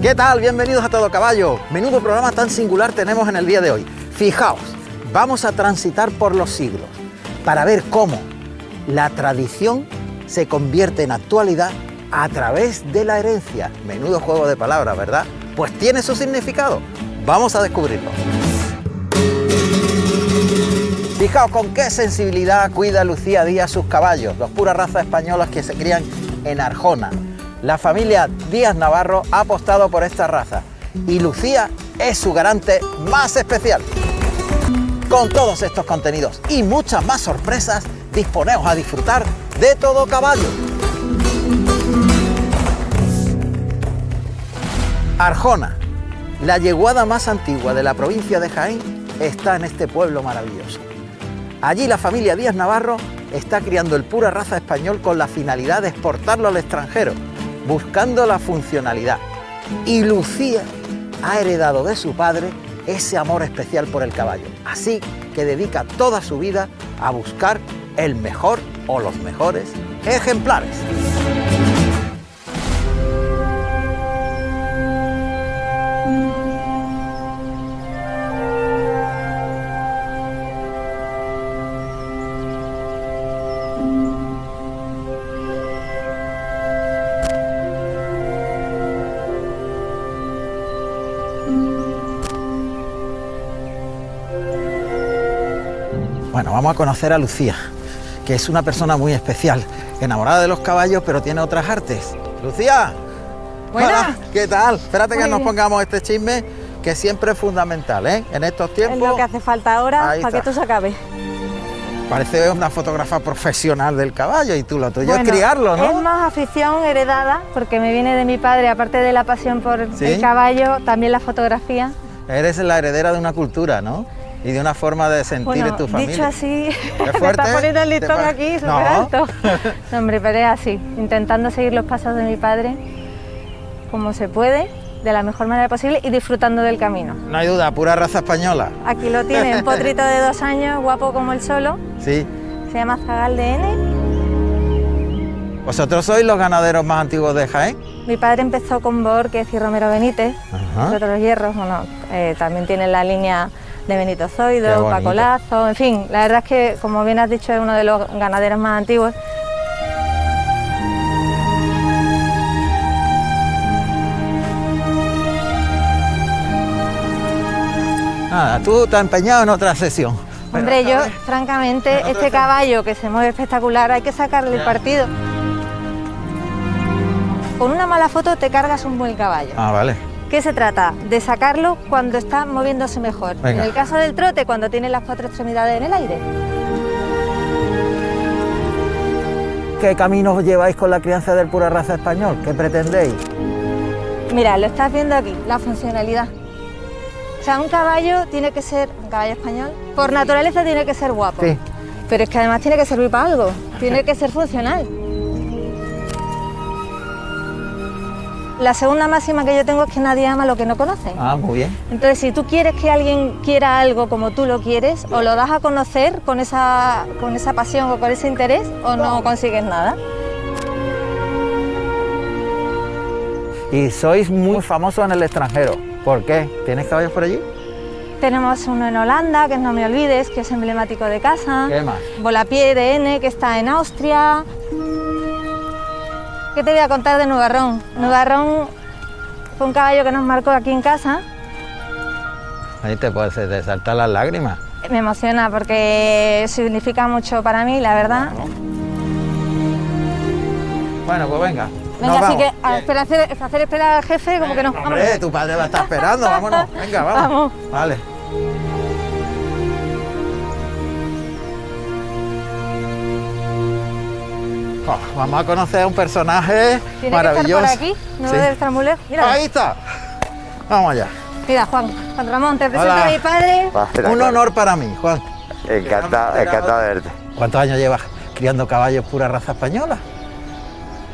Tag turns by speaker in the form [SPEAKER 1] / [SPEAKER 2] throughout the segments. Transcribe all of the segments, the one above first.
[SPEAKER 1] ¿Qué tal? Bienvenidos a Todo Caballo. Menudo programa tan singular tenemos en el día de hoy. Fijaos, vamos a transitar por los siglos para ver cómo la tradición se convierte en actualidad a través de la herencia. Menudo juego de palabras, ¿verdad? Pues tiene su significado. Vamos a descubrirlo. Fijaos con qué sensibilidad cuida Lucía Díaz sus caballos, los puras razas españolas que se crían en Arjona. La familia Díaz Navarro ha apostado por esta raza y Lucía es su garante más especial. Con todos estos contenidos y muchas más sorpresas, disponeos a disfrutar de Todo Caballo. Arjona, la yeguada más antigua de la provincia de Jaén, está en este pueblo maravilloso. Allí la familia Díaz Navarro está criando el pura raza español con la finalidad de exportarlo al extranjero, buscando la funcionalidad. Y Lucía ha heredado de su padre ese amor especial por el caballo. Así que dedica toda su vida a buscar el mejor o los mejores ejemplares. Bueno, vamos a conocer a Lucía, que es una persona muy especial, enamorada de los caballos, pero tiene otras artes. ¡Lucía!
[SPEAKER 2] Buenas.
[SPEAKER 1] Hola, ¿qué tal? Espérate
[SPEAKER 2] Muy
[SPEAKER 1] que nos
[SPEAKER 2] bien.
[SPEAKER 1] pongamos este chisme, que siempre es fundamental, ¿eh? En estos tiempos.
[SPEAKER 2] Es lo que hace falta ahora
[SPEAKER 1] Ahí
[SPEAKER 2] para que
[SPEAKER 1] está.
[SPEAKER 2] esto se acabe.
[SPEAKER 1] Parece una fotógrafa profesional del caballo y tú lo tuyo
[SPEAKER 2] Bueno,
[SPEAKER 1] es criarlo, ¿no?
[SPEAKER 2] Es más afición heredada, porque me viene de mi padre, aparte de la pasión por
[SPEAKER 1] ¿Sí?
[SPEAKER 2] el caballo, también la fotografía.
[SPEAKER 1] Eres la heredera de una cultura, ¿no? Y de una forma de sentir en tu familia.
[SPEAKER 2] dicho así,
[SPEAKER 1] ¿Es
[SPEAKER 2] me
[SPEAKER 1] fuerte?
[SPEAKER 2] está poniendo el
[SPEAKER 1] ¿Te
[SPEAKER 2] listón
[SPEAKER 1] pa-
[SPEAKER 2] aquí súper
[SPEAKER 1] No.
[SPEAKER 2] alto. No, hombre, pero es así, intentando seguir los pasos de mi padre como se puede, de la mejor manera posible y disfrutando del camino.
[SPEAKER 1] No hay duda, pura raza española.
[SPEAKER 2] Aquí lo tiene, un potrito de 2 años, guapo como el solo,
[SPEAKER 1] Sí.
[SPEAKER 2] se llama Zagal de N.
[SPEAKER 1] ¿Vosotros sois los ganaderos más antiguos de Jaén?
[SPEAKER 2] Mi padre empezó con Borquez y Romero Benítez,
[SPEAKER 1] Ajá.
[SPEAKER 2] de otros hierros, bueno, también tiene la línea de Benito
[SPEAKER 1] Qué
[SPEAKER 2] Zoido,
[SPEAKER 1] bonito.
[SPEAKER 2] Paco Lazo, en fin, la verdad es que, como bien has dicho, es uno de los ganaderos más antiguos.
[SPEAKER 1] Nada, tú te has empeñado en otra sesión.
[SPEAKER 2] Hombre,
[SPEAKER 1] Pero
[SPEAKER 2] yo,
[SPEAKER 1] esta vez-
[SPEAKER 2] francamente,
[SPEAKER 1] otra
[SPEAKER 2] este
[SPEAKER 1] vez.
[SPEAKER 2] caballo que se mueve espectacular, hay que sacarle el
[SPEAKER 1] Ya.
[SPEAKER 2] partido. Con una mala foto te cargas un buen caballo.
[SPEAKER 1] Ah, vale.
[SPEAKER 2] ¿Qué se trata? De sacarlo cuando está moviéndose mejor.
[SPEAKER 1] Venga.
[SPEAKER 2] En el caso del trote, cuando tiene las 4 extremidades en el aire.
[SPEAKER 1] ¿Qué caminos lleváis con la crianza del pura raza español? ¿Qué pretendéis?
[SPEAKER 2] Mira, lo estás viendo aquí, la funcionalidad. O sea, un caballo tiene que ser, un caballo español, por naturaleza tiene que ser guapo.
[SPEAKER 1] Sí.
[SPEAKER 2] Pero es que además tiene que servir para algo, tiene que ser funcional. La segunda máxima que yo tengo es que nadie ama lo que no conoce.
[SPEAKER 1] Ah, muy bien.
[SPEAKER 2] Entonces, si tú quieres que alguien quiera algo como tú lo quieres, o lo das a conocer con esa pasión o con ese interés, o no consigues nada.
[SPEAKER 1] Y sois muy famosos en el extranjero. ¿Por qué? ¿Tienes caballos por allí?
[SPEAKER 2] Tenemos uno en Holanda, que es No Me Olvides, que es emblemático de casa.
[SPEAKER 1] ¿Qué más?
[SPEAKER 2] Volapié de N, que está en Austria. ¿Qué te voy a contar de Nubarrón? Nubarrón fue un caballo que nos marcó aquí en casa.
[SPEAKER 1] Ahí te puedes te saltar las lágrimas.
[SPEAKER 2] Me emociona porque significa mucho para mí, la verdad.
[SPEAKER 1] Bueno, pues venga.
[SPEAKER 2] Venga,
[SPEAKER 1] nos
[SPEAKER 2] así que
[SPEAKER 1] vamos.
[SPEAKER 2] hacer esperar al jefe, como que no.
[SPEAKER 1] Hombre, tu padre va a estar esperando, vámonos. Venga, vamos.
[SPEAKER 2] Vamos.
[SPEAKER 1] Vale. Oh, vamos a conocer a un personaje
[SPEAKER 2] Tiene
[SPEAKER 1] maravilloso.
[SPEAKER 2] que estar por aquí, no
[SPEAKER 1] Sí.
[SPEAKER 2] debe estar muy lejos. Mira,
[SPEAKER 1] Ahí está. Vamos allá.
[SPEAKER 2] mira, Juan Ramón, te presento
[SPEAKER 1] Hola.
[SPEAKER 2] a mi padre.
[SPEAKER 1] Un honor para mí, Juan.
[SPEAKER 3] Encantado de verte.
[SPEAKER 1] ¿Cuántos años llevas criando caballos pura raza española?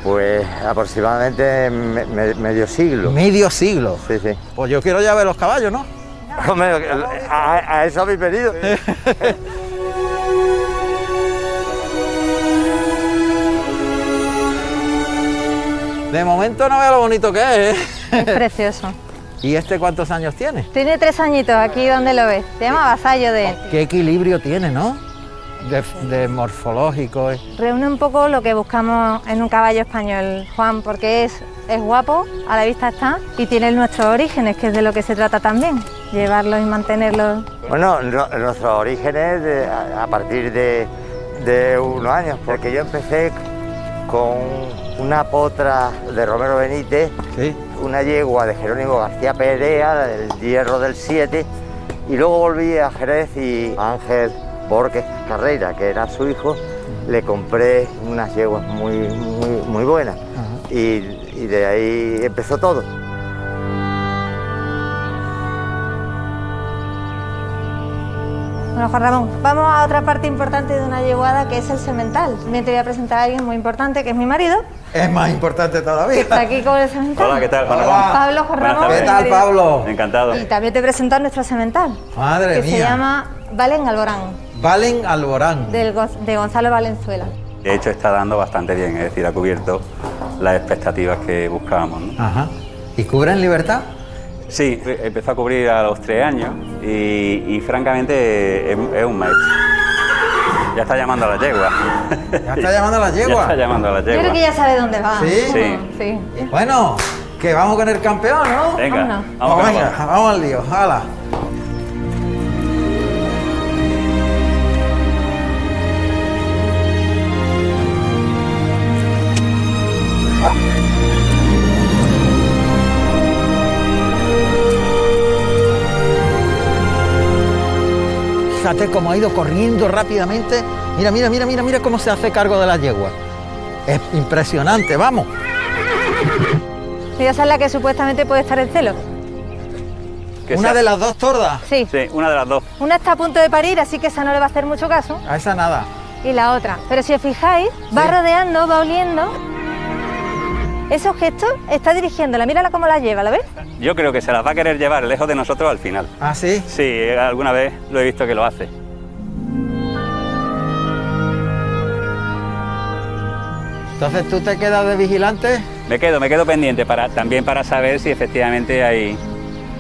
[SPEAKER 3] Pues aproximadamente medio siglo.
[SPEAKER 1] Medio siglo.
[SPEAKER 3] Sí, sí.
[SPEAKER 1] Pues yo quiero ya ver los caballos, ¿no?
[SPEAKER 3] Hombre, a eso habéis venido.
[SPEAKER 1] De momento no veo lo bonito que es, ¿eh?
[SPEAKER 2] Es precioso.
[SPEAKER 1] ¿Y este cuántos años tiene?
[SPEAKER 2] Tiene 3 añitos aquí donde lo ves. Se llama vasallo de él.
[SPEAKER 1] Qué equilibrio tiene, ¿no? De morfológico.
[SPEAKER 2] Reúne un poco lo que buscamos en un caballo español, Juan, porque es guapo, a la vista está, y tiene nuestros orígenes, que es de lo que se trata también, llevarlos y mantenerlos.
[SPEAKER 3] Bueno, nuestros orígenes a partir de unos años, porque yo empecé con una potra de Romero Benítez,
[SPEAKER 1] Sí.
[SPEAKER 3] una yegua de Jerónimo García Perea, del Hierro del 7, y luego volví a Jerez y a Ángel Borges Carreira, que era su hijo, le compré unas yeguas muy buenas.
[SPEAKER 1] Ajá.
[SPEAKER 3] Y de ahí empezó todo.
[SPEAKER 2] Bueno, Juan Ramón, vamos a otra parte importante de una yeguada, que es el semental. También te voy a presentar a alguien muy importante, que es mi marido,
[SPEAKER 1] Es más importante
[SPEAKER 2] que
[SPEAKER 1] todavía.
[SPEAKER 2] está aquí con el semental.
[SPEAKER 4] Hola, ¿qué tal, Juan
[SPEAKER 1] Hola.
[SPEAKER 4] Ramón?
[SPEAKER 2] Pablo, Juan
[SPEAKER 4] Buenas
[SPEAKER 2] Ramón.
[SPEAKER 4] tardes.
[SPEAKER 1] ¿Qué tal,
[SPEAKER 2] mi marido.
[SPEAKER 1] Pablo?
[SPEAKER 4] Encantado.
[SPEAKER 2] Y también te presento a nuestro semental,
[SPEAKER 1] Madre
[SPEAKER 2] que
[SPEAKER 1] mía.
[SPEAKER 2] se llama Valen Alborán,
[SPEAKER 1] Valen Alborán.
[SPEAKER 2] de Gonzalo Valenzuela.
[SPEAKER 4] De hecho, está dando bastante bien, es decir, ha cubierto las expectativas que buscábamos, ¿no?
[SPEAKER 1] Ajá. ¿Y cubre en libertad?
[SPEAKER 4] Sí, empezó a cubrir a los 3 años y francamente es un maestro. Ya está llamando a la yegua.
[SPEAKER 1] ¿Ya está llamando a la
[SPEAKER 4] Ya
[SPEAKER 1] yegua?
[SPEAKER 4] está llamando a la
[SPEAKER 2] Yo creo
[SPEAKER 4] yegua.
[SPEAKER 2] que ya sabe dónde va.
[SPEAKER 1] ¿Sí?
[SPEAKER 4] Sí.
[SPEAKER 2] Sí.
[SPEAKER 1] Bueno, que vamos con el campeón, ¿no?
[SPEAKER 4] Venga,
[SPEAKER 2] Vámonos.
[SPEAKER 4] vamos
[SPEAKER 1] Pues
[SPEAKER 4] con
[SPEAKER 1] venga,
[SPEAKER 4] todo.
[SPEAKER 1] vamos al lío. ¡Hala! Fíjate cómo ha ido corriendo rápidamente. Mira cómo se hace cargo de la yegua. Es impresionante, vamos.
[SPEAKER 2] Sí, esa es la que supuestamente puede estar en celo.
[SPEAKER 4] Que
[SPEAKER 1] Una
[SPEAKER 4] sea-
[SPEAKER 1] de las dos tordas.
[SPEAKER 2] Sí.
[SPEAKER 4] Sí, una de las dos.
[SPEAKER 2] Una está a punto de parir, así que esa no le va a hacer mucho caso.
[SPEAKER 1] A esa nada.
[SPEAKER 2] Y la otra. Pero si os fijáis, va
[SPEAKER 1] Sí.
[SPEAKER 2] rodeando, va oliendo. Esos gestos está dirigiéndola. Mírala cómo la lleva, ¿lo ves?
[SPEAKER 4] Yo creo que se las va a querer llevar lejos de nosotros al final.
[SPEAKER 1] ¿Ah, sí?
[SPEAKER 4] Sí, alguna vez lo he visto que lo hace.
[SPEAKER 1] Entonces tú te quedas de vigilante.
[SPEAKER 4] Me quedo pendiente también para saber si efectivamente hay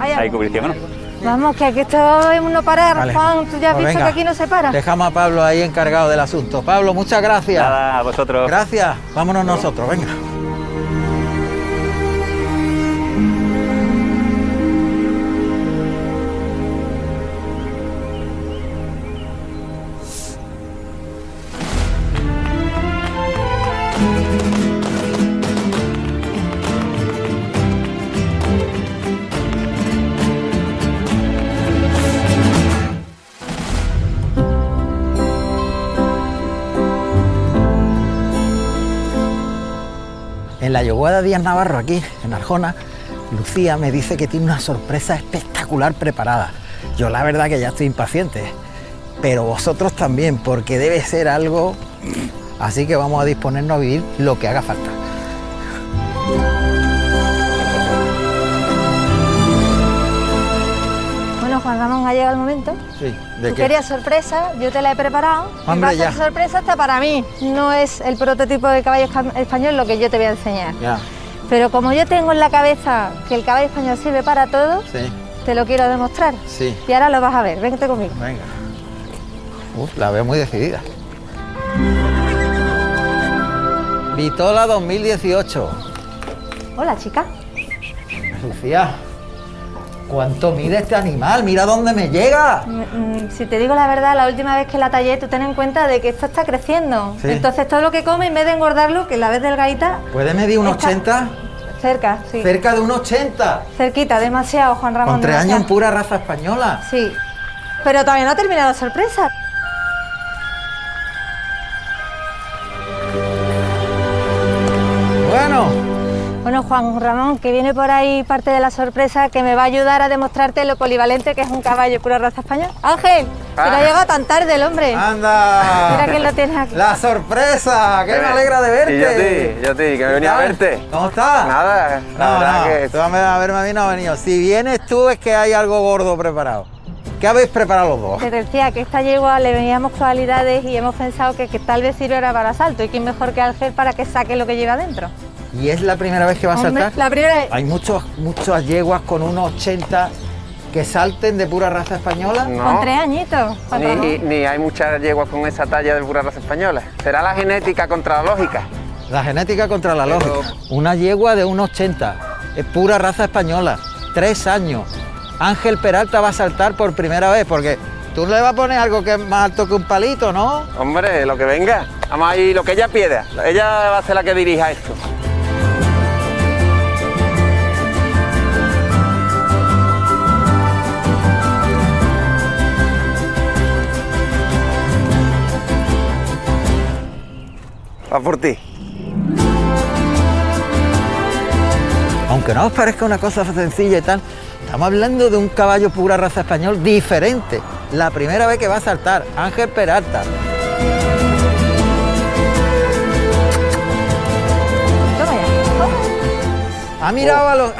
[SPEAKER 2] algo.
[SPEAKER 4] cubrición o no.
[SPEAKER 2] Vamos, que aquí esto es un no parar,
[SPEAKER 1] Vale.
[SPEAKER 2] Juan. Tú ya has
[SPEAKER 1] Pues
[SPEAKER 2] visto
[SPEAKER 1] venga.
[SPEAKER 2] que aquí no se para.
[SPEAKER 1] Dejamos a Pablo ahí encargado del asunto. Pablo, muchas gracias.
[SPEAKER 4] Nada, a vosotros.
[SPEAKER 1] Gracias. Vámonos nosotros, venga. En la yeguada Díaz Navarro, aquí en Arjona, Lucía me dice que tiene una sorpresa espectacular preparada. Yo la verdad que ya estoy impaciente, pero vosotros también, porque debe ser algo... Así que vamos a disponernos a vivir lo que haga falta.
[SPEAKER 2] Bueno, Juan Ramón, ha llegado el momento.
[SPEAKER 1] Sí,
[SPEAKER 2] Tú querías sorpresa, yo te la he preparado.
[SPEAKER 1] Hombre,
[SPEAKER 2] y va a ser
[SPEAKER 1] ya.
[SPEAKER 2] sorpresa hasta para mí. No es el prototipo de caballo español lo que yo te voy a enseñar.
[SPEAKER 1] Ya,
[SPEAKER 2] Pero como yo tengo en la cabeza que el caballo español sirve para todo,
[SPEAKER 1] sí,
[SPEAKER 2] te lo quiero demostrar.
[SPEAKER 1] sí.
[SPEAKER 2] Y ahora lo vas a ver, vente conmigo.
[SPEAKER 1] Venga. La veo muy decidida. Vitola 2018.
[SPEAKER 2] Hola, chica.
[SPEAKER 1] Lucía, ¿cuánto mide este animal? Mira dónde me llega.
[SPEAKER 2] Si te digo la verdad, la última vez que la tallé, tú ten en cuenta de que esto está creciendo.
[SPEAKER 1] Sí.
[SPEAKER 2] Entonces todo lo que come, en vez de engordarlo, que la vez delgadita,
[SPEAKER 1] ¿Puede medir un
[SPEAKER 2] Está-
[SPEAKER 1] 80?
[SPEAKER 2] cerca, sí.
[SPEAKER 1] Cerca de un 80.
[SPEAKER 2] Cerquita, demasiado, Juan Ramón.
[SPEAKER 1] Con 3 años en
[SPEAKER 2] demasiado.
[SPEAKER 1] pura raza española.
[SPEAKER 2] Sí. Pero todavía no ha terminado la sorpresa.
[SPEAKER 1] Bueno,
[SPEAKER 2] Bueno, Juan Ramón, que viene por ahí parte de la sorpresa que me va a ayudar a demostrarte lo polivalente que es un caballo pura raza española. Ángel, que no ha llegado tan tarde el hombre.
[SPEAKER 1] anda.
[SPEAKER 2] Mira quién lo tienes aquí.
[SPEAKER 1] La sorpresa, que me alegra de verte.
[SPEAKER 5] Y yo a ti, que me venía a
[SPEAKER 1] tal?
[SPEAKER 5] verte.
[SPEAKER 1] ¿Cómo estás?
[SPEAKER 5] Nada, la
[SPEAKER 1] No,
[SPEAKER 5] verdad
[SPEAKER 1] no,
[SPEAKER 5] que
[SPEAKER 1] tú a verme a mí no has venido. Si vienes tú es que hay algo gordo preparado. ¿Qué habéis preparado los dos?
[SPEAKER 2] Te decía que esta yegua le veníamos cualidades y hemos pensado que tal vez sirviera para salto. Y quién mejor que Ángel para que saque lo que lleva dentro.
[SPEAKER 1] ¿Y es la primera vez que va a
[SPEAKER 2] Hombre,
[SPEAKER 1] saltar?
[SPEAKER 2] la primera vez.
[SPEAKER 1] Hay muchas yeguas con unos 80 que salten de pura raza española.
[SPEAKER 2] Con
[SPEAKER 5] No,
[SPEAKER 2] 3 añitos. Juan Ramón.
[SPEAKER 5] ni hay muchas yeguas con esa talla de pura raza española. Será la genética contra la lógica.
[SPEAKER 1] La genética contra la lógica. Una yegua de 1,80, es pura raza española, 3 años. Ángel Peralta va a saltar por primera vez, porque tú le vas a poner algo que es más alto que un palito, ¿no?
[SPEAKER 5] Hombre, lo que venga. Vamos ahí, lo que ella pida. Ella va a ser la que dirija esto. Va por ti.
[SPEAKER 1] Aunque no os parezca una cosa sencilla y tal, estamos hablando de un caballo pura raza español diferente. La primera vez que va a saltar, Ángel Peralta.
[SPEAKER 2] Toma ya.
[SPEAKER 1] Ha mirado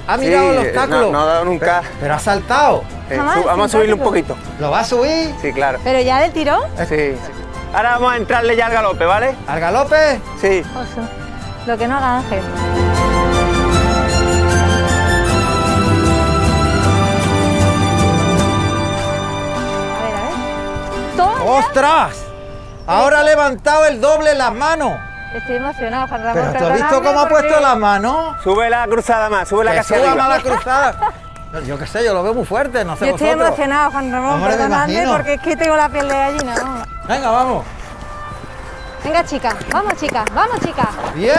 [SPEAKER 1] ha mirado el
[SPEAKER 5] Sí,
[SPEAKER 1] obstáculo.
[SPEAKER 5] no ha dado nunca.
[SPEAKER 1] Pero ha saltado.
[SPEAKER 2] Jamás,
[SPEAKER 5] Vamos a subirle un
[SPEAKER 2] simpático.
[SPEAKER 5] poquito.
[SPEAKER 1] ¿Lo va a subir?
[SPEAKER 5] Sí, claro.
[SPEAKER 2] Pero ya del tirón.
[SPEAKER 5] Sí. Ahora vamos a entrarle ya al galope, ¿vale?
[SPEAKER 1] ¿Al galope?
[SPEAKER 5] Sí.
[SPEAKER 2] Oso. Lo que no haga Ángel. A ver. Toma.
[SPEAKER 1] ¡Ostras! Ahora ha levantado el doble las manos.
[SPEAKER 2] Estoy emocionado, Juan Ramón.
[SPEAKER 1] Pero ¿tú has visto
[SPEAKER 2] perdóname
[SPEAKER 1] cómo ha
[SPEAKER 2] porque-
[SPEAKER 1] puesto las manos?
[SPEAKER 5] Sube la cruzada más, sube la
[SPEAKER 1] Que
[SPEAKER 5] casi
[SPEAKER 1] suba
[SPEAKER 5] arriba.
[SPEAKER 1] más la cruzada. Yo qué sé, yo lo veo muy fuerte, no sé
[SPEAKER 2] Yo estoy
[SPEAKER 1] vosotros.
[SPEAKER 2] emocionado, Juan Ramón,
[SPEAKER 1] Hombre, me
[SPEAKER 2] perdonadme
[SPEAKER 1] imagino.
[SPEAKER 2] porque es que tengo la piel de gallina. Vamos.
[SPEAKER 1] Venga, vamos.
[SPEAKER 2] Venga, chicas, vamos, chicas, vamos, chicas.
[SPEAKER 1] ¡Bien!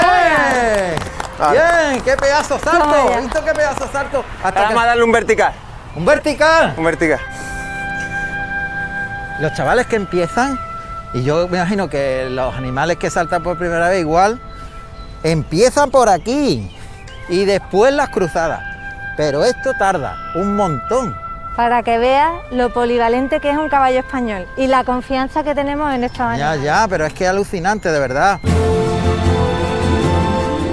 [SPEAKER 5] Vale.
[SPEAKER 1] ¡Bien! ¡Qué pedazo salto!
[SPEAKER 2] Toma ya.
[SPEAKER 1] ¿Has visto qué pedazo salto? Hasta
[SPEAKER 5] Ahora vamos a darle un vertical.
[SPEAKER 1] ¡Un vertical!
[SPEAKER 5] Un vertical.
[SPEAKER 1] Los chavales que empiezan, y yo me imagino que los animales que saltan por primera vez igual, empiezan por aquí y después las cruzadas. Pero esto tarda un montón.
[SPEAKER 2] Para que veas lo polivalente que es un caballo español y la confianza que tenemos en estos
[SPEAKER 1] Ya,
[SPEAKER 2] años.
[SPEAKER 1] ya, pero es que es alucinante, de verdad.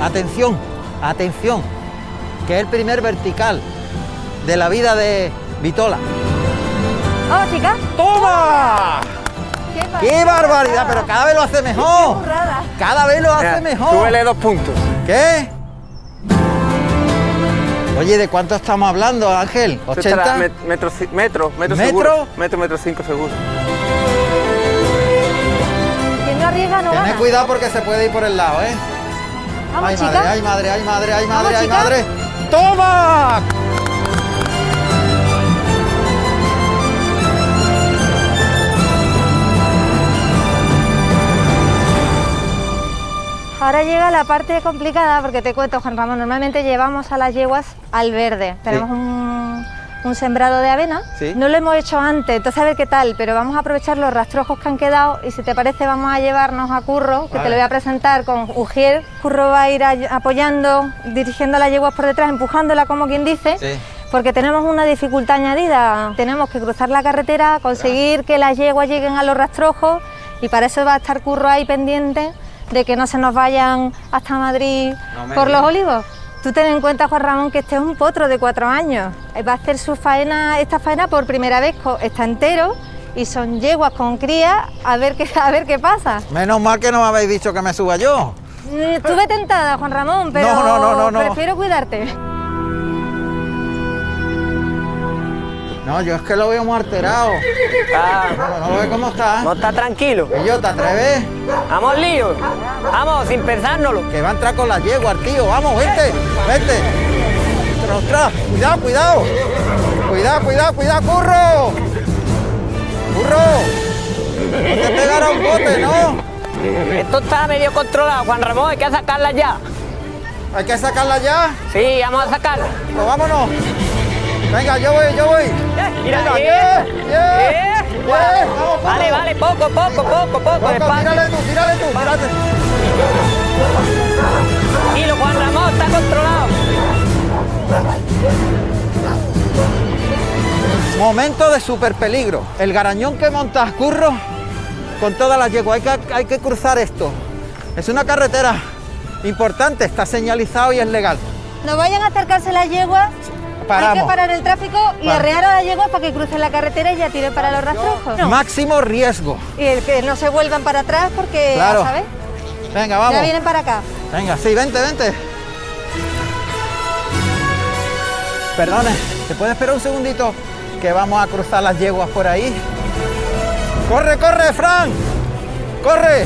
[SPEAKER 1] Atención, atención, que es el primer vertical de la vida de Vitola.
[SPEAKER 2] Vamos, chicas.
[SPEAKER 1] ¡Toma! ¡Qué barbaridad! Pero cada vez lo hace
[SPEAKER 2] ¡Qué
[SPEAKER 1] mejor.
[SPEAKER 2] burrada!
[SPEAKER 1] Cada vez lo hace
[SPEAKER 5] Mira,
[SPEAKER 1] mejor.
[SPEAKER 5] Súbele 2 puntos.
[SPEAKER 1] ¿Qué? Oye, ¿de cuánto estamos hablando, Ángel?
[SPEAKER 5] Esto estará
[SPEAKER 1] ¿80?
[SPEAKER 5] metro
[SPEAKER 1] ¿Metro?
[SPEAKER 5] seguro. Metro 5 seguro.
[SPEAKER 2] Quien no arriesga no
[SPEAKER 1] Tened
[SPEAKER 2] gana.
[SPEAKER 1] cuidado porque se puede ir por el lado, ¿eh?
[SPEAKER 2] Vamos,
[SPEAKER 1] Ay,
[SPEAKER 2] chicas.
[SPEAKER 1] madre, ay, madre, ay, madre, ay, madre, ay,
[SPEAKER 2] chicas.
[SPEAKER 1] madre. ¡Toma!
[SPEAKER 2] Ahora llega la parte complicada porque te cuento, Juan Ramón, normalmente llevamos a las yeguas al verde. Tenemos un sembrado de avena,
[SPEAKER 1] Sí.
[SPEAKER 2] no lo hemos hecho antes, entonces a ver qué tal, pero vamos a aprovechar los rastrojos que han quedado y si te parece vamos a llevarnos a Curro, que te
[SPEAKER 1] Vale.
[SPEAKER 2] lo voy a presentar con Ujier. Curro va a ir apoyando, dirigiendo a las yeguas por detrás, empujándola como quien dice.
[SPEAKER 1] Sí.
[SPEAKER 2] Porque tenemos una dificultad añadida, tenemos que cruzar la carretera, conseguir que las yeguas lleguen a los rastrojos y para eso va a estar Curro ahí pendiente de que no se nos vayan hasta Madrid
[SPEAKER 1] No me
[SPEAKER 2] por los
[SPEAKER 1] digas.
[SPEAKER 2] olivos. Tú ten en cuenta, Juan Ramón, que este es un potro de 4 años. Va a hacer esta faena por primera vez, está entero y son yeguas con cría, a ver qué pasa.
[SPEAKER 1] Menos mal que no me habéis dicho que me suba yo.
[SPEAKER 2] Estuve tentada, Juan Ramón, pero
[SPEAKER 1] No.
[SPEAKER 2] prefiero cuidarte.
[SPEAKER 1] No, yo es que lo veo muy alterado. ¿No lo ves cómo está?
[SPEAKER 6] No está tranquilo.
[SPEAKER 1] ¿Y yo, te atreves?
[SPEAKER 6] Vamos, lío. Vamos, sin pensárnoslo.
[SPEAKER 1] Que va a entrar con las yeguas, tío. Vamos, vente, vente. Ostras, cuidado, cuidado. Cuidado, Curro. Curro. No te pegará un bote, ¿no?
[SPEAKER 6] Esto está medio controlado, Juan Ramón. Hay que sacarla ya.
[SPEAKER 1] Hay que sacarla ya.
[SPEAKER 6] Sí, vamos a sacarla.
[SPEAKER 1] Pues vámonos. Venga, yo voy.
[SPEAKER 6] Mira,
[SPEAKER 1] Venga,
[SPEAKER 6] bien.
[SPEAKER 1] bien. Vamos,
[SPEAKER 6] Vale, vale, poco, despacio.
[SPEAKER 1] Tírale tú.
[SPEAKER 6] Tranquilo, Juan Ramón, está controlado.
[SPEAKER 1] Momento de super peligro. El garañón que montas, Curro, con todas las yeguas. Hay que cruzar esto. Es una carretera importante, está señalizado y es legal.
[SPEAKER 2] No vayan a acercarse las yeguas.
[SPEAKER 1] Paramos.
[SPEAKER 2] Hay que parar el tráfico y
[SPEAKER 1] Para.
[SPEAKER 2] arrear a las yeguas para que crucen la carretera y ya tiren para los rastrojos. No.
[SPEAKER 1] Máximo riesgo.
[SPEAKER 2] Y el que no se vuelvan para atrás porque,
[SPEAKER 1] Claro.
[SPEAKER 2] ¿sabes?
[SPEAKER 1] Venga,
[SPEAKER 2] Ya
[SPEAKER 1] vamos.
[SPEAKER 2] vienen para acá.
[SPEAKER 1] Venga, sí, vente, vente. Perdone, ¿te puedes esperar un segundito? Que vamos a cruzar las yeguas por ahí. ¡Corre, corre, Fran! ¡Corre!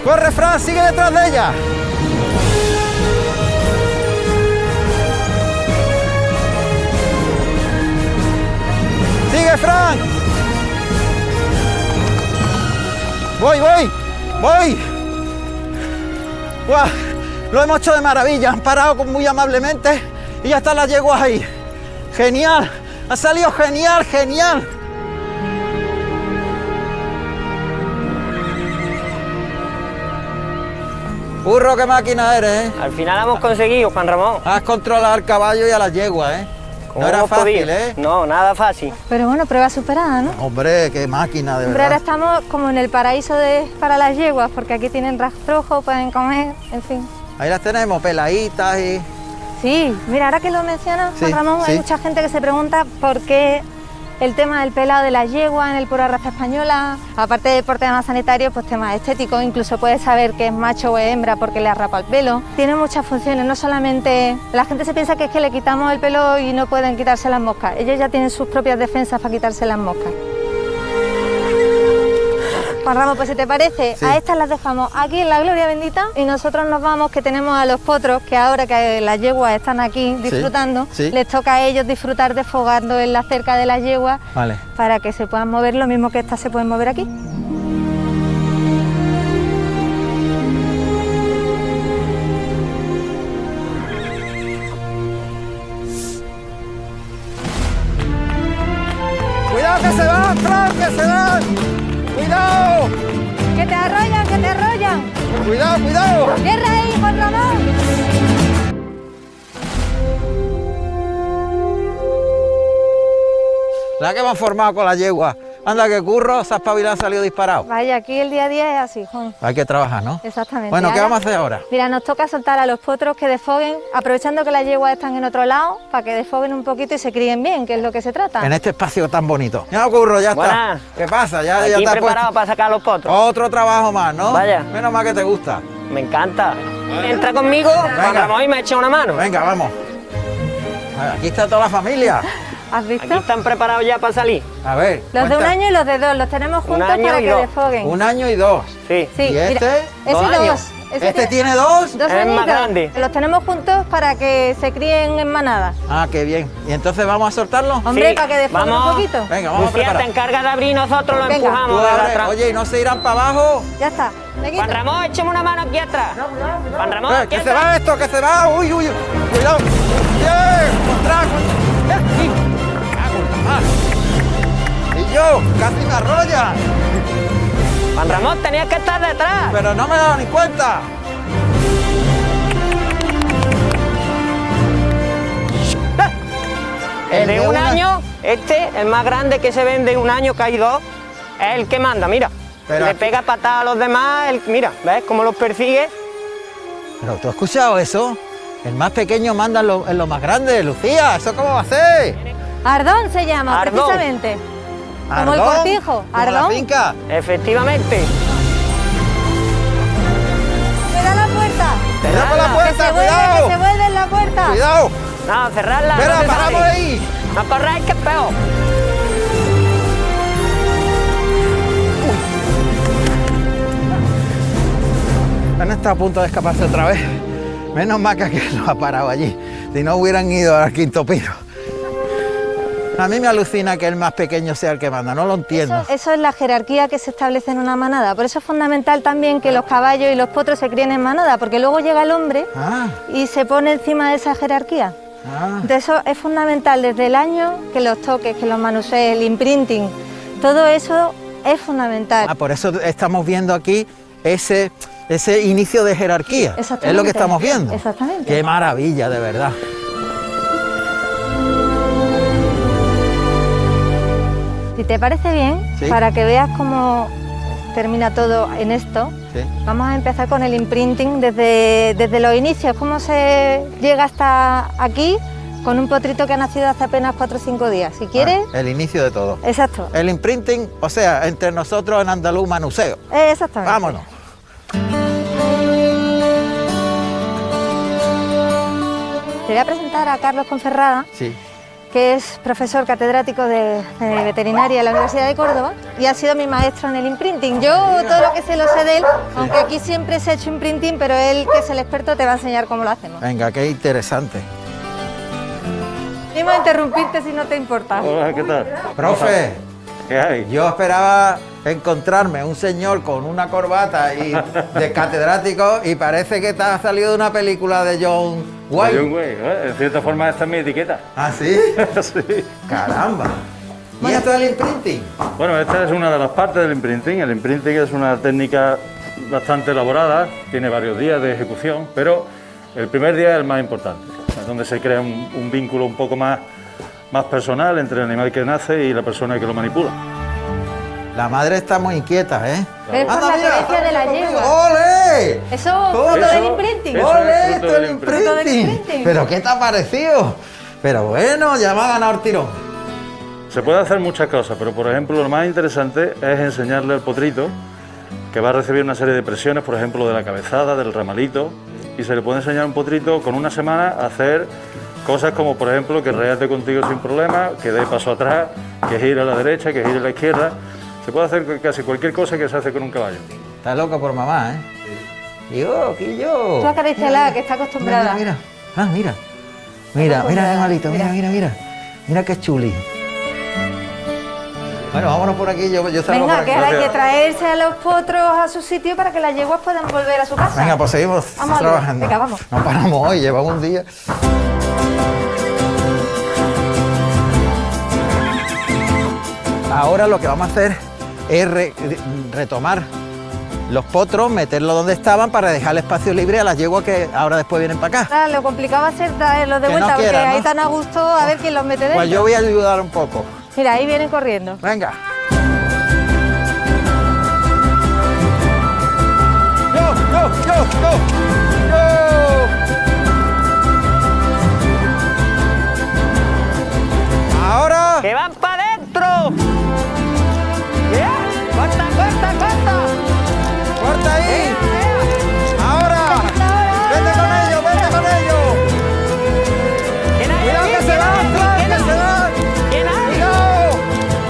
[SPEAKER 1] ¡Corre, Fran! ¡Sigue detrás de ella! ¡Sigue, Fran! ¡Voy, voy! ¡Voy! ¡Guau! Lo hemos hecho de maravilla, han parado muy amablemente y ya están las yeguas ahí. ¡Genial! ¡Ha salido genial, genial! Burro, qué máquina eres, ¿eh?
[SPEAKER 6] Al final hemos conseguido, Juan Ramón.
[SPEAKER 1] Has controlado al caballo y a las yeguas, ¿eh? No era
[SPEAKER 6] hemos
[SPEAKER 1] fácil,
[SPEAKER 6] podido?
[SPEAKER 1] ¿eh?
[SPEAKER 6] No, nada fácil.
[SPEAKER 2] Pero bueno, prueba superada, ¿no?
[SPEAKER 1] Hombre, qué máquina, de
[SPEAKER 2] Hombre, ahora
[SPEAKER 1] verdad.
[SPEAKER 2] estamos como en el paraíso para las yeguas, porque aquí tienen rastrojo, pueden comer, en fin.
[SPEAKER 1] Ahí las tenemos, peladitas y...
[SPEAKER 2] Sí, mira, ahora que lo mencionas,
[SPEAKER 1] Sí,
[SPEAKER 2] Juan Ramón, hay
[SPEAKER 1] sí.
[SPEAKER 2] mucha gente que se pregunta por qué el tema del pelado de la yegua en el pura raza española, aparte por temas sanitarios, pues temas estéticos, incluso puedes saber que es macho o hembra porque le arrapa el pelo. Tiene muchas funciones, no solamente... La gente se piensa que es que le quitamos el pelo y no pueden quitarse las moscas. Ellos ya tienen sus propias defensas para quitarse las moscas. Juan Ramón, pues si te parece,
[SPEAKER 1] Sí.
[SPEAKER 2] a estas las dejamos aquí en la Gloria Bendita y nosotros nos vamos, que tenemos a los potros, que ahora que las yeguas están aquí disfrutando,
[SPEAKER 1] sí.
[SPEAKER 2] les toca a ellos disfrutar desfogando en la cerca de las yeguas
[SPEAKER 1] Vale.
[SPEAKER 2] para que se puedan mover lo mismo que estas se pueden mover aquí.
[SPEAKER 1] ¡Cuidado que se van, Fran, que se van! ¡Cuidado!
[SPEAKER 2] ¡Que te arrollan, que te arrollan!
[SPEAKER 1] ¡Cuidado, cuidado!
[SPEAKER 2] ¡Tierra ahí, Juan Ramón!
[SPEAKER 1] La que hemos formado con la yegua. Anda, que curro, se ha espabilado, ha salido disparado.
[SPEAKER 2] Vaya, aquí el día a día es así, Juan.
[SPEAKER 1] Hay que trabajar, ¿no?
[SPEAKER 2] Exactamente.
[SPEAKER 1] Bueno, ¿qué
[SPEAKER 2] Ahora,
[SPEAKER 1] vamos a hacer ahora?
[SPEAKER 2] Mira, nos toca soltar a los potros que desfoguen, aprovechando que las yeguas están en otro lado, para que desfoguen un poquito y se críen bien, que es lo que se trata.
[SPEAKER 1] En este espacio tan bonito. Ya, curro, ya
[SPEAKER 6] Buenas.
[SPEAKER 1] está. ¿Qué pasa? Ya
[SPEAKER 6] Aquí
[SPEAKER 1] te has
[SPEAKER 6] preparado
[SPEAKER 1] puesto...
[SPEAKER 6] para sacar los potros.
[SPEAKER 1] Otro trabajo más, ¿no?
[SPEAKER 6] Vaya.
[SPEAKER 1] Menos mal que te gusta.
[SPEAKER 6] Me encanta. Entra conmigo, Juan Ramón, y me echa una mano.
[SPEAKER 1] Venga, vamos. Aquí está toda la familia.
[SPEAKER 2] ¿Has visto?
[SPEAKER 6] Aquí están preparados ya para salir.
[SPEAKER 1] A ver.
[SPEAKER 2] Los de un
[SPEAKER 1] cuenta.
[SPEAKER 2] año y los de dos, los tenemos juntos
[SPEAKER 6] año
[SPEAKER 2] para
[SPEAKER 6] y
[SPEAKER 2] que
[SPEAKER 6] dos.
[SPEAKER 2] desfoguen.
[SPEAKER 1] 1 año y 2.
[SPEAKER 6] Sí.
[SPEAKER 2] Sí,
[SPEAKER 1] ¿Y
[SPEAKER 2] mira,
[SPEAKER 1] este?
[SPEAKER 2] ese
[SPEAKER 6] 2
[SPEAKER 2] dos.
[SPEAKER 6] años.
[SPEAKER 2] Ese
[SPEAKER 1] ¿Este tiene 2?
[SPEAKER 2] dos
[SPEAKER 6] Es más
[SPEAKER 2] añitos.
[SPEAKER 6] grande.
[SPEAKER 2] Los tenemos juntos para que se críen en manada.
[SPEAKER 1] Ah, qué bien. ¿Y entonces vamos a soltarlo?
[SPEAKER 2] Hombre,
[SPEAKER 6] Sí,
[SPEAKER 2] para que desfoguen un poquito.
[SPEAKER 1] Venga, vamos a
[SPEAKER 6] Lucía, te
[SPEAKER 1] preparar.
[SPEAKER 6] encargas de abrir y nosotros lo
[SPEAKER 2] Venga.
[SPEAKER 6] empujamos
[SPEAKER 1] Tú
[SPEAKER 6] desde
[SPEAKER 1] abre.
[SPEAKER 6] atrás.
[SPEAKER 1] Oye, ¿y no se irán para abajo?
[SPEAKER 2] Ya está. Me quito.
[SPEAKER 6] Juan Ramón, échame una mano aquí atrás. Juan Ramón, aquí
[SPEAKER 1] Que se
[SPEAKER 6] atrás.
[SPEAKER 1] va esto, que se va. Uy, uy, cuidado. Bien, contra. Y yo, casi me arrolla.
[SPEAKER 6] Juan Ramón, tenías que estar detrás.
[SPEAKER 1] Pero no me he dado ni cuenta.
[SPEAKER 6] El de un año, este, el más grande que se vende en un año, que hay 2, es el que manda, mira.
[SPEAKER 1] Pero
[SPEAKER 6] Le
[SPEAKER 1] aquí-
[SPEAKER 6] pega patada a los demás, mira, ¿ves cómo los persigue?
[SPEAKER 1] Pero tú has escuchado eso. El más pequeño manda en lo más grande, Lucía. ¿Eso cómo va a ser?
[SPEAKER 2] Ardón se llama,
[SPEAKER 6] Ardón.
[SPEAKER 2] precisamente. Como el
[SPEAKER 1] ¿Ardón?
[SPEAKER 2] cortijo,
[SPEAKER 1] Como la
[SPEAKER 2] Ardón.
[SPEAKER 1] finca.
[SPEAKER 6] Efectivamente.
[SPEAKER 2] ¡Mira la puerta!
[SPEAKER 1] ¡Cuidado con la
[SPEAKER 6] Cerrarla.
[SPEAKER 2] ¡Que
[SPEAKER 1] puerta,
[SPEAKER 2] se vuelve,
[SPEAKER 1] cuidado!
[SPEAKER 2] que se vuelve en la puerta!
[SPEAKER 1] ¡Cuidado!
[SPEAKER 6] No, cerrarla.
[SPEAKER 1] Espera,
[SPEAKER 6] no te
[SPEAKER 1] paramos
[SPEAKER 6] sale.
[SPEAKER 1] ahí.
[SPEAKER 6] No corráis, que es peor.
[SPEAKER 1] Han estado a punto de escaparse otra vez. Menos mal que aquel lo ha parado allí. Si no hubieran ido al quinto piso. A mí me alucina que el más pequeño sea el que manda, no lo entiendo.
[SPEAKER 2] Eso es la jerarquía que se establece en una manada. Por eso es fundamental también que los caballos y los potros se críen en manada, porque luego llega el hombre
[SPEAKER 1] Ah,
[SPEAKER 2] y se pone encima de esa jerarquía.
[SPEAKER 1] ah.
[SPEAKER 2] De eso es fundamental desde el año que los toques, que los manusees, el imprinting, todo eso es fundamental.
[SPEAKER 1] Ah, por eso estamos viendo aquí ese inicio de jerarquía. Es
[SPEAKER 2] Exactamente.
[SPEAKER 1] lo que estamos viendo.
[SPEAKER 2] Exactamente.
[SPEAKER 1] Qué maravilla, de verdad.
[SPEAKER 2] Si te parece bien,
[SPEAKER 1] Sí.
[SPEAKER 2] para que veas cómo termina todo en esto,
[SPEAKER 1] Sí.
[SPEAKER 2] vamos a empezar con el imprinting desde los inicios, cómo se llega hasta aquí con un potrito que ha nacido hace apenas 4 o 5 días. Si quieres,
[SPEAKER 1] Ah, el inicio de todo.
[SPEAKER 2] exacto,
[SPEAKER 1] El imprinting, o sea, entre nosotros en andaluz manuseo.
[SPEAKER 2] exactamente.
[SPEAKER 1] Vámonos.
[SPEAKER 2] Te voy a presentar a Carlos Ponferrada,
[SPEAKER 1] Sí.
[SPEAKER 2] que es profesor catedrático de veterinaria en la Universidad de Córdoba y ha sido mi maestro en el imprinting. Yo todo lo que sé lo sé de él, aunque aquí siempre se ha hecho imprinting, pero él, que es el experto, te va a enseñar cómo lo hacemos.
[SPEAKER 1] Venga, qué interesante.
[SPEAKER 2] Venimos a interrumpirte si no te importa.
[SPEAKER 7] Hola, ¿qué tal?
[SPEAKER 1] Profe,
[SPEAKER 7] ¿Qué hay?
[SPEAKER 1] yo esperaba encontrarme un señor con una corbata y de catedrático y parece que te ha salido de una película de John Wayne.
[SPEAKER 7] John Wayne, en cierta forma esta es mi etiqueta.
[SPEAKER 1] ¿Ah, sí?
[SPEAKER 7] Sí.
[SPEAKER 1] Caramba. ¿Y esto es el imprinting?
[SPEAKER 7] Bueno, esta es una de las partes del imprinting. El imprinting es una técnica bastante elaborada, tiene varios días de ejecución, pero el primer día es el más importante, es donde se crea un vínculo un poco más personal entre el animal que nace y la persona que lo manipula.
[SPEAKER 1] La madre está muy inquieta, ¿eh?
[SPEAKER 2] Es por la creencia de la yegua.
[SPEAKER 1] ¡Ole!
[SPEAKER 2] Eso, fruto
[SPEAKER 7] Eso-
[SPEAKER 2] del imprinting.
[SPEAKER 7] eso-
[SPEAKER 1] ¡Ole!
[SPEAKER 7] es fruto
[SPEAKER 1] Esto es
[SPEAKER 7] del
[SPEAKER 1] el
[SPEAKER 7] imprinting.
[SPEAKER 2] Fruto del
[SPEAKER 1] imprinting.
[SPEAKER 2] imprinting.
[SPEAKER 1] ¿Pero qué te ha parecido? Pero bueno, ya me ha ganado el tirón.
[SPEAKER 7] Se puede hacer muchas cosas, pero por ejemplo lo más interesante es enseñarle al potrito que va a recibir una serie de presiones, por ejemplo de la cabezada, del ramalito, y se le puede enseñar a un potrito con una semana a hacer cosas como por ejemplo que reate contigo sin problema, que dé paso atrás, que gire a la derecha, que gire a la izquierda. Se puede hacer casi cualquier cosa que se hace con un caballo.
[SPEAKER 1] Estás loco por mamá, ¿eh? Yo, Quillo.
[SPEAKER 2] Tú acaríciala, que está acostumbrada.
[SPEAKER 1] Mira, mira. Ah, mira. Mira, mira, animalito, mira, mira, mira. Mira qué chuli. Bueno, vámonos por aquí, yo salgo
[SPEAKER 2] Venga,
[SPEAKER 1] por
[SPEAKER 2] que
[SPEAKER 1] aquí.
[SPEAKER 2] hay que traerse a los potros a su sitio para que las yeguas puedan volver a su casa.
[SPEAKER 1] Venga, pues seguimos
[SPEAKER 2] Vamos al lío.
[SPEAKER 1] trabajando.
[SPEAKER 2] Venga, vamos.
[SPEAKER 1] No paramos hoy, llevamos un día. Ahora lo que vamos a hacer es retomar los potros, meterlos donde estaban para dejar el espacio libre a las yeguas que ahora después vienen para acá.
[SPEAKER 2] Lo complicado va a ser traerlos de
[SPEAKER 1] Que no
[SPEAKER 2] vuelta, porque
[SPEAKER 1] quieran, ¿no?
[SPEAKER 2] ahí tan a gusto, a ver quién los mete dentro.
[SPEAKER 1] Pues yo voy a ayudar un poco.
[SPEAKER 2] Mira, ahí vienen corriendo.
[SPEAKER 1] Venga. Ahora.
[SPEAKER 6] ¡Que van para adentro! ¡Ya! ¡Corta, corta, corta!
[SPEAKER 1] ¡Corta ahí! ¡Ahora! ¡Vete con ellos, vete con ellos!
[SPEAKER 6] ¿Quién hay
[SPEAKER 1] ¡Cuidado
[SPEAKER 6] allí?
[SPEAKER 1] que se
[SPEAKER 6] ¿Quién
[SPEAKER 1] van,
[SPEAKER 6] hay?
[SPEAKER 1] Fran,
[SPEAKER 6] ¿Quién
[SPEAKER 1] que
[SPEAKER 6] hay?
[SPEAKER 1] se van!
[SPEAKER 6] ¿Quién hay?
[SPEAKER 1] ¡Cuidado!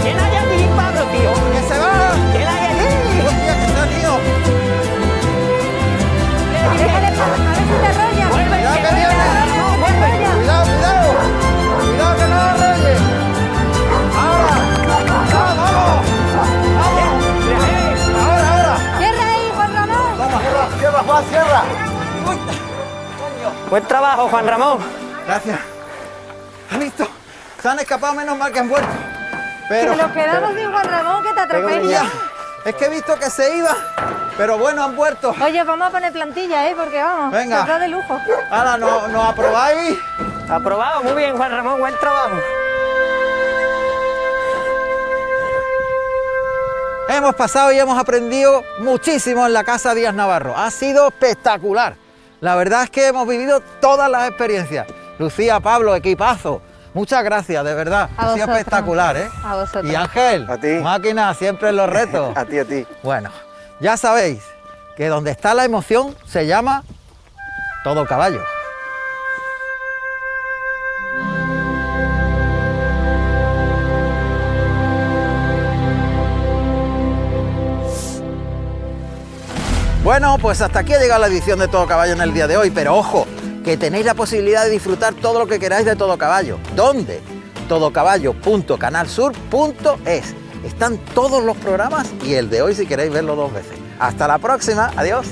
[SPEAKER 6] ¿Quién hay allí, Pablo, tío?
[SPEAKER 1] ¡Que se van!
[SPEAKER 6] ¿Quién hay allí?
[SPEAKER 1] ¡Hostia, que se han ido!
[SPEAKER 2] Déjale pasar, a ver si te arrolla.
[SPEAKER 6] ¡Vuelve,
[SPEAKER 1] ¡Cuidado
[SPEAKER 6] que
[SPEAKER 1] que
[SPEAKER 6] vuelve!
[SPEAKER 1] viene!
[SPEAKER 6] ¡No, vuelve!
[SPEAKER 1] ¡Cuidado, cuidado! ¡Cuidado que no arrolle! ¡Ahora! ¡Vamos, vamos! ¡Vamos! ¡Ahora, ahora!
[SPEAKER 2] Cierra ahí, Juan Ramón.
[SPEAKER 1] ¡Vamos, cierra, Juan, cierra! ¡Uy!
[SPEAKER 6] Buen trabajo, Juan Ramón.
[SPEAKER 1] Gracias. ¿Has visto? Se han escapado, menos mal que han vuelto. Pero
[SPEAKER 2] Que nos quedamos sin Juan Ramón, que te atropella.
[SPEAKER 1] ya, es que he visto que se iba, pero bueno, han vuelto.
[SPEAKER 2] Oye, vamos a poner plantilla, porque vamos,
[SPEAKER 1] Venga.
[SPEAKER 2] está de lujo.
[SPEAKER 1] Ahora, ¿nos aprobáis?
[SPEAKER 6] Aprobado, muy bien, Juan Ramón, buen trabajo.
[SPEAKER 1] Hemos pasado y hemos aprendido muchísimo en la Casa Díaz Navarro. Ha sido espectacular. La verdad es que hemos vivido todas las experiencias. Lucía, Pablo, equipazo. Muchas gracias, de verdad.
[SPEAKER 2] A
[SPEAKER 1] Ha sido
[SPEAKER 2] vosotros.
[SPEAKER 1] espectacular, ¿eh?
[SPEAKER 2] A vosotros.
[SPEAKER 1] Y Ángel,
[SPEAKER 5] A ti.
[SPEAKER 1] máquina, siempre en los retos.
[SPEAKER 5] A ti, a ti.
[SPEAKER 1] Bueno, ya sabéis que donde está la emoción se llama todo caballo. Bueno, pues hasta aquí ha llegado la edición de Todo Caballo en el día de hoy, pero ojo, que tenéis la posibilidad de disfrutar todo lo que queráis de Todo Caballo. ¿Dónde? todocaballo.canalsur.es. Están todos los programas y el de hoy si queréis verlo 2 veces. Hasta la próxima, adiós.